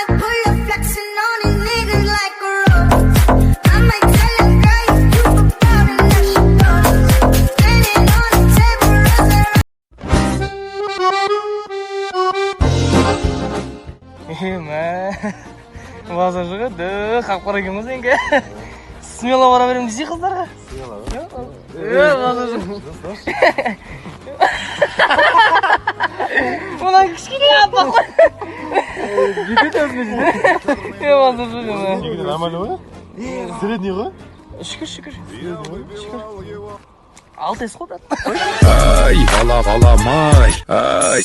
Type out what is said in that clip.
might pull your flexing on these niggas like a rope. I might tell a girl you cute, but about it, now she gone. Standing on the table, Базар шығады, қап-қара екен ғой сенге. Смело бара беремін десе қыздарға. Смело. Базар шығады. Мына кішкене аппақ қой. Жетеді өзіме жетеді. Базар шығады. Негізі нормально ғой? Средний ғой? Шүкір. Алтес қой, брат. Ай, балам-ай. Ай.